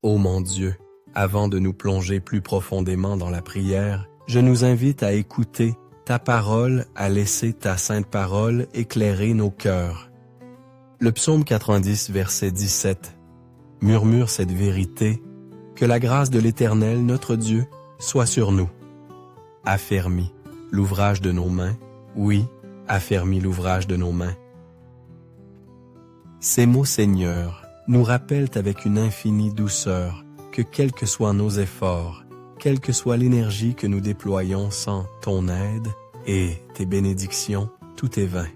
Ô mon Dieu, avant de nous plonger plus profondément dans la prière, je nous invite à écouter ta parole, à laisser ta sainte parole éclairer nos cœurs. Le psaume 90, verset 17, murmure cette vérité, que la grâce de l'Éternel, notre Dieu, soit sur nous. Affermis l'ouvrage de nos mains, oui, affermis l'ouvrage de nos mains. Ces mots, Seigneur, nous rappellent avec une infinie douceur que quels que soient nos efforts, quelle que soit l'énergie que nous déployons sans ton aide et tes bénédictions, tout est vain.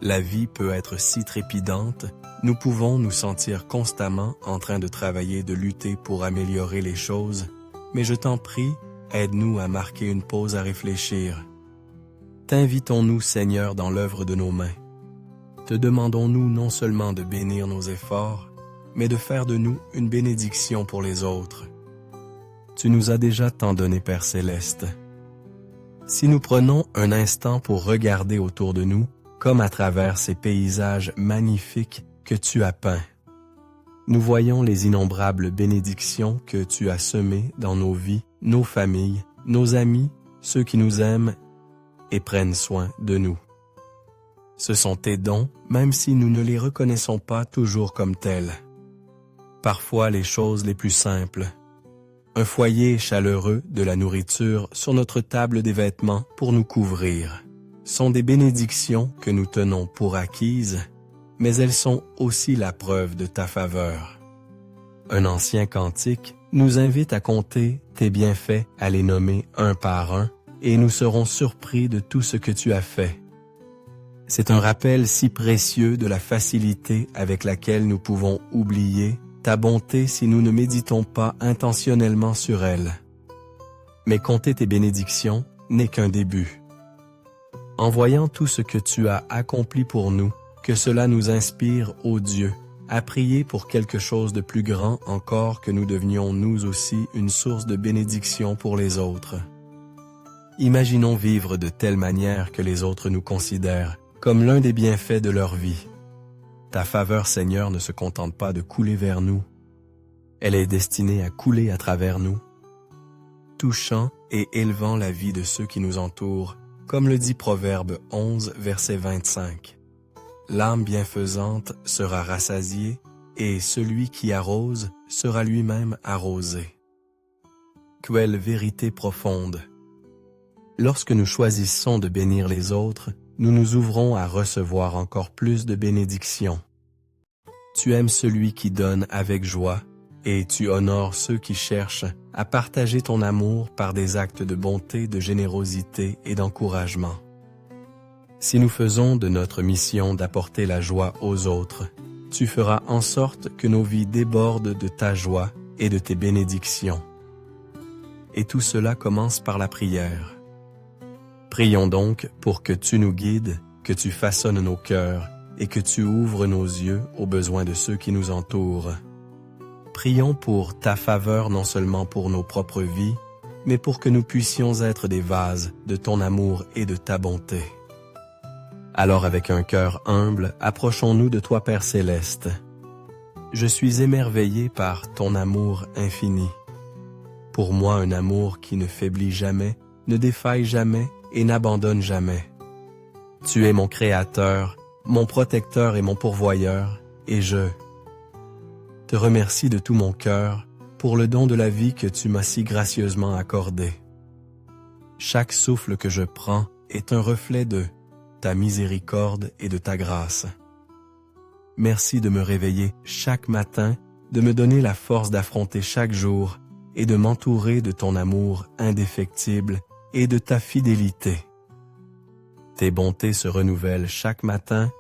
La vie peut être si trépidante, nous pouvons nous sentir constamment en train de travailler, de lutter pour améliorer les choses, mais je t'en prie, aide-nous à marquer une pause à réfléchir. T'invitons-nous, Seigneur, dans l'œuvre de nos mains. Te demandons-nous non seulement de bénir nos efforts, mais de faire de nous une bénédiction pour les autres. Tu nous as déjà tant donné, Père Céleste. Si nous prenons un instant pour regarder autour de nous, comme à travers ces paysages magnifiques que tu as peints, nous voyons les innombrables bénédictions que tu as semées dans nos vies, nos familles, nos amis, ceux qui nous aiment et prennent soin de nous. Ce sont tes dons, même si nous ne les reconnaissons pas toujours comme tels. Parfois les choses les plus simples. Un foyer chaleureux, de la nourriture sur notre table, des vêtements pour nous couvrir, sont des bénédictions que nous tenons pour acquises, mais elles sont aussi la preuve de ta faveur. Un ancien cantique nous invite à compter tes bienfaits, à les nommer un par un, et nous serons surpris de tout ce que tu as fait. C'est un rappel si précieux de la facilité avec laquelle nous pouvons oublier ta bonté si nous ne méditons pas intentionnellement sur elle. Mais compter tes bénédictions n'est qu'un début. En voyant tout ce que tu as accompli pour nous, que cela nous inspire, ô Dieu, à prier pour quelque chose de plus grand encore, que nous devenions nous aussi une source de bénédiction pour les autres. Imaginons vivre de telle manière que les autres nous considèrent comme l'un des bienfaits de leur vie. Ta faveur, Seigneur, ne se contente pas de couler vers nous. Elle est destinée à couler à travers nous, touchant et élevant la vie de ceux qui nous entourent, comme le dit Proverbe 11, verset 25. L'âme bienfaisante sera rassasiée, et celui qui arrose sera lui-même arrosé. Quelle vérité profonde! Lorsque nous choisissons de bénir les autres, nous nous ouvrons à recevoir encore plus de bénédictions. Tu aimes celui qui donne avec joie, et tu honores ceux qui cherchent à partager ton amour par des actes de bonté, de générosité et d'encouragement. Si nous faisons de notre mission d'apporter la joie aux autres, tu feras en sorte que nos vies débordent de ta joie et de tes bénédictions. Et tout cela commence par la prière. Prions donc pour que tu nous guides, que tu façonnes nos cœurs et que tu ouvres nos yeux aux besoins de ceux qui nous entourent. Prions pour ta faveur non seulement pour nos propres vies, mais pour que nous puissions être des vases de ton amour et de ta bonté. Alors avec un cœur humble, approchons-nous de toi, Père Céleste. Je suis émerveillé par ton amour infini. Pour moi, un amour qui ne faiblit jamais, ne défaille jamais et n'abandonne jamais. Tu es mon Créateur, mon protecteur et mon pourvoyeur, et je te remercie de tout mon cœur pour le don de la vie que tu m'as si gracieusement accordé. Chaque souffle que je prends est un reflet de ta miséricorde et de ta grâce. Merci de me réveiller chaque matin, de me donner la force d'affronter chaque jour et de m'entourer de ton amour indéfectible et de ta fidélité. Tes bontés se renouvellent chaque matin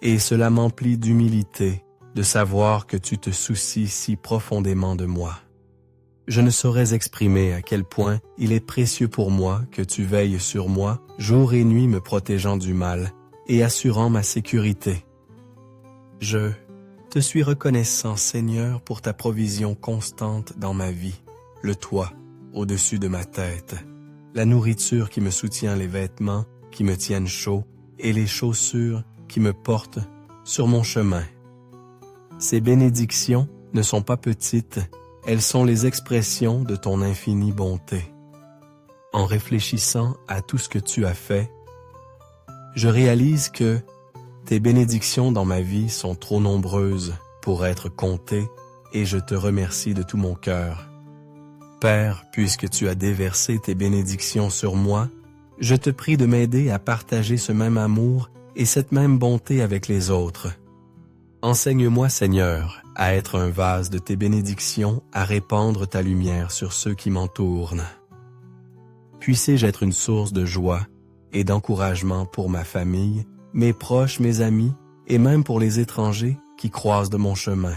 et cela m'emplit d'humilité de savoir que tu te soucies si profondément de moi. Je ne saurais exprimer à quel point il est précieux pour moi que tu veilles sur moi, jour et nuit me protégeant du mal et assurant ma sécurité. Je te suis reconnaissant, Seigneur, pour ta provision constante dans ma vie, le toit au-dessus de ma tête, la nourriture qui me soutient, les vêtements qui me tiennent chaud et les chaussures qui me portent sur mon chemin. Ces bénédictions ne sont pas petites, elles sont les expressions de ton infinie bonté. En réfléchissant à tout ce que tu as fait, je réalise que tes bénédictions dans ma vie sont trop nombreuses pour être comptées et je te remercie de tout mon cœur. Père, puisque tu as déversé tes bénédictions sur moi, je te prie de m'aider à partager ce même amour et cette même bonté avec les autres. Enseigne-moi, Seigneur, à être un vase de tes bénédictions, à répandre ta lumière sur ceux qui m'entourent. Puissé-je être une source de joie et d'encouragement pour ma famille, mes proches, mes amis, et même pour les étrangers qui croisent de mon chemin.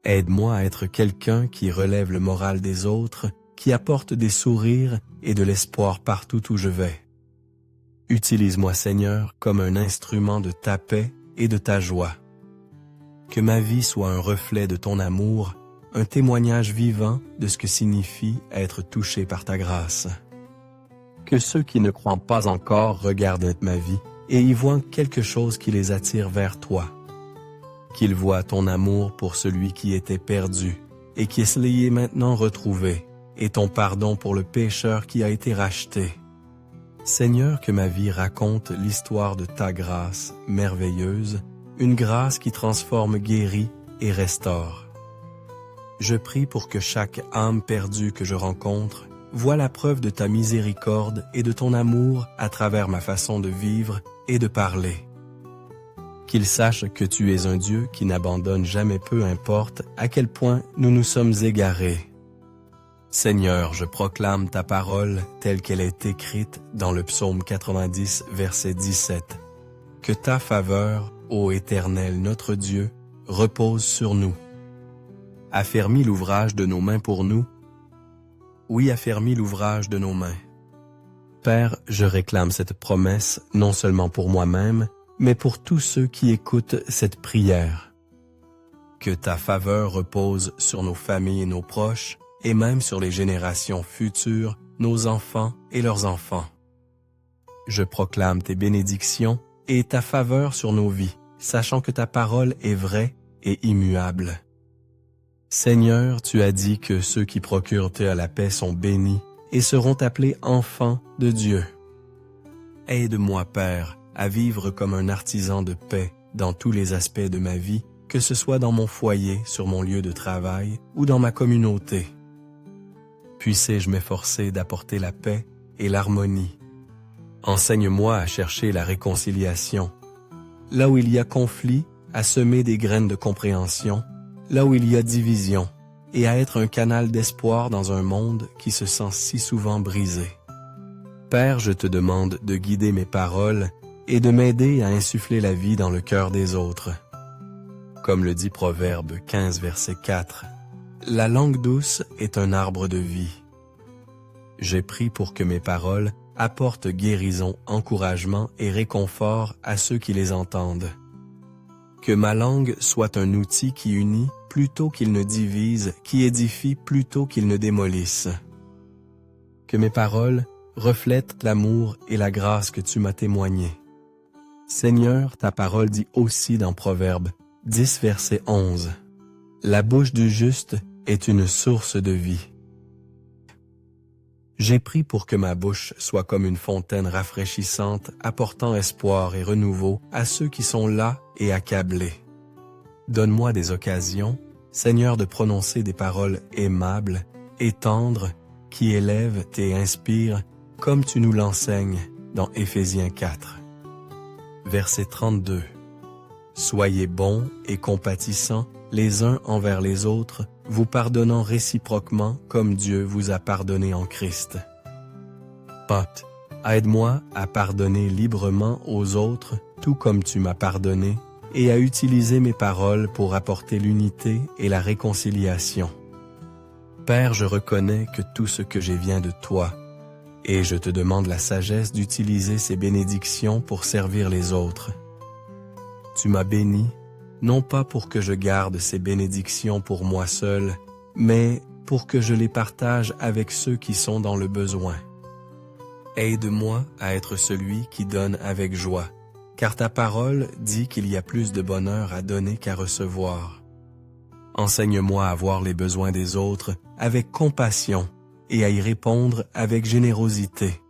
Aide-moi à être quelqu'un qui relève le moral des autres, qui apporte des sourires et de l'espoir partout où je vais. Utilise-moi, Seigneur, comme un instrument de ta paix et de ta joie. Que ma vie soit un reflet de ton amour, un témoignage vivant de ce que signifie être touché par ta grâce. Que ceux qui ne croient pas encore regardent ma vie et y voient quelque chose qui les attire vers toi. Qu'ils voient ton amour pour celui qui était perdu et qui est maintenant retrouvé, et ton pardon pour le pécheur qui a été racheté. Seigneur, que ma vie raconte l'histoire de ta grâce merveilleuse, une grâce qui transforme, guérit et restaure. Je prie pour que chaque âme perdue que je rencontre voie la preuve de ta miséricorde et de ton amour à travers ma façon de vivre et de parler. Qu'ils sachent que tu es un Dieu qui n'abandonne jamais, peu importe à quel point nous nous sommes égarés. Seigneur, je proclame ta parole telle qu'elle est écrite dans le psaume 90, verset 17. Que ta faveur, ô Éternel notre Dieu, repose sur nous. Affermis l'ouvrage de nos mains pour nous. Oui, affermis l'ouvrage de nos mains. Père, je réclame cette promesse non seulement pour moi-même, mais pour tous ceux qui écoutent cette prière. Que ta faveur repose sur nos familles et nos proches, et même sur les générations futures, nos enfants et leurs enfants. Je proclame tes bénédictions et ta faveur sur nos vies, sachant que ta parole est vraie et immuable. Seigneur, tu as dit que ceux qui procurent la paix sont bénis et seront appelés enfants de Dieu. Aide-moi, Père, à vivre comme un artisan de paix dans tous les aspects de ma vie, que ce soit dans mon foyer, sur mon lieu de travail ou dans ma communauté. Puissé-je m'efforcer d'apporter la paix et l'harmonie. Enseigne-moi à chercher la réconciliation. Là où il y a conflit, à semer des graines de compréhension, là où il y a division, et à être un canal d'espoir dans un monde qui se sent si souvent brisé. Père, je te demande de guider mes paroles et de m'aider à insuffler la vie dans le cœur des autres. Comme le dit Proverbe 15, verset 4, « La langue douce est un arbre de vie. » J'ai prié pour que mes paroles apportent guérison, encouragement et réconfort à ceux qui les entendent. Que ma langue soit un outil qui unit plutôt qu'il ne divise, qui édifie plutôt qu'il ne démolisse. Que mes paroles reflètent l'amour et la grâce que tu m'as témoigné. Seigneur, ta parole dit aussi dans Proverbe 10, verset 11, « La bouche du juste est une source de vie. » J'ai prié pour que ma bouche soit comme une fontaine rafraîchissante, apportant espoir et renouveau à ceux qui sont là et accablés. Donne-moi des occasions, Seigneur, de prononcer des paroles aimables et tendres qui élèvent et inspirent, comme tu nous l'enseignes dans Éphésiens 4. Verset 32. Soyez bons et compatissants les uns envers les autres, vous pardonnant réciproquement comme Dieu vous a pardonné en Christ. Pote, aide-moi à pardonner librement aux autres, tout comme tu m'as pardonné, et à utiliser mes paroles pour apporter l'unité et la réconciliation. Père, je reconnais que tout ce que j'ai vient de toi, et je te demande la sagesse d'utiliser ces bénédictions pour servir les autres. Tu m'as béni, non pas pour que je garde ces bénédictions pour moi seul, mais pour que je les partage avec ceux qui sont dans le besoin. Aide-moi à être celui qui donne avec joie, car ta parole dit qu'il y a plus de bonheur à donner qu'à recevoir. Enseigne-moi à voir les besoins des autres avec compassion et à y répondre avec générosité.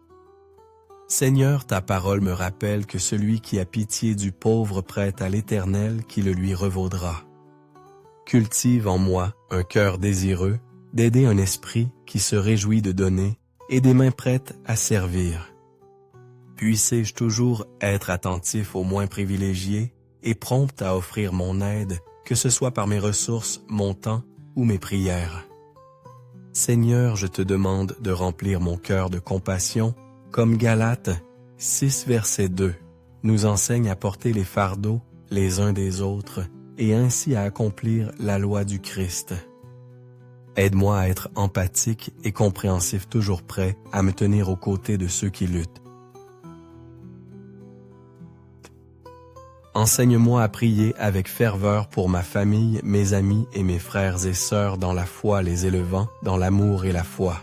Seigneur, ta parole me rappelle que celui qui a pitié du pauvre prête à l'Éternel qui le lui revaudra. Cultive en moi un cœur désireux d'aider un esprit qui se réjouit de donner et des mains prêtes à servir. Puisse-je toujours être attentif aux moins privilégiés et prompt à offrir mon aide, que ce soit par mes ressources, mon temps ou mes prières. Seigneur, je te demande de remplir mon cœur de compassion, comme Galates 6, verset 2 nous enseigne à porter les fardeaux les uns des autres et ainsi à accomplir la loi du Christ. Aide-moi à être empathique et compréhensif, toujours prêt à me tenir aux côtés de ceux qui luttent. Enseigne-moi à prier avec ferveur pour ma famille, mes amis et mes frères et sœurs dans la foi, les élevant dans l'amour et la foi.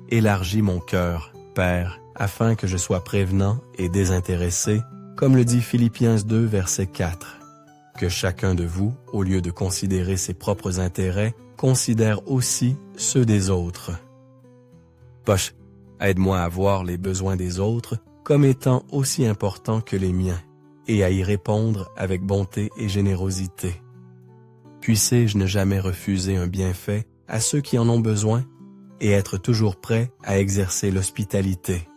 Élargis mon cœur, Père, afin que je sois prévenant et désintéressé, comme le dit Philippiens 2, verset 4. Que chacun de vous, au lieu de considérer ses propres intérêts, considère aussi ceux des autres. Poche, aide-moi à voir les besoins des autres comme étant aussi importants que les miens, et à y répondre avec bonté et générosité. Puisse-je ne jamais refuser un bienfait à ceux qui en ont besoin et être toujours prêt à exercer l'hospitalité.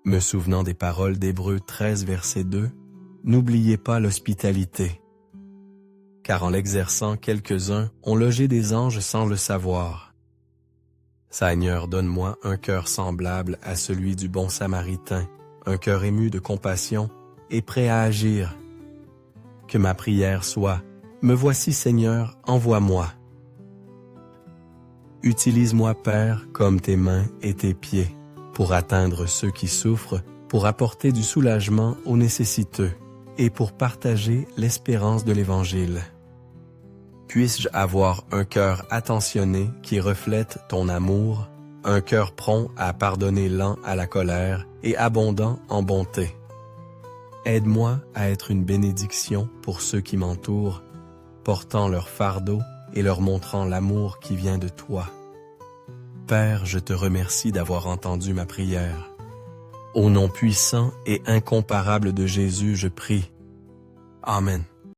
Me souvenant des paroles d'Hébreux 13, verset 2, n'oubliez pas l'hospitalité. Car en l'exerçant, quelques-uns ont logé des anges sans le savoir. Seigneur, donne-moi un cœur semblable à celui du bon Samaritain, un cœur ému de compassion et prêt à agir. Que ma prière soit « Me voici Seigneur, envoie-moi ». Utilise-moi, Père, comme tes mains et tes pieds, pour atteindre ceux qui souffrent, pour apporter du soulagement aux nécessiteux et pour partager l'espérance de l'Évangile. Puisse-je avoir un cœur attentionné qui reflète ton amour, un cœur prompt à pardonner lent à la colère et abondant en bonté. Aide-moi à être une bénédiction pour ceux qui m'entourent, portant leur fardeau et leur montrant l'amour qui vient de toi. Père, je te remercie d'avoir entendu ma prière. Au nom puissant et incomparable de Jésus, je prie. Amen.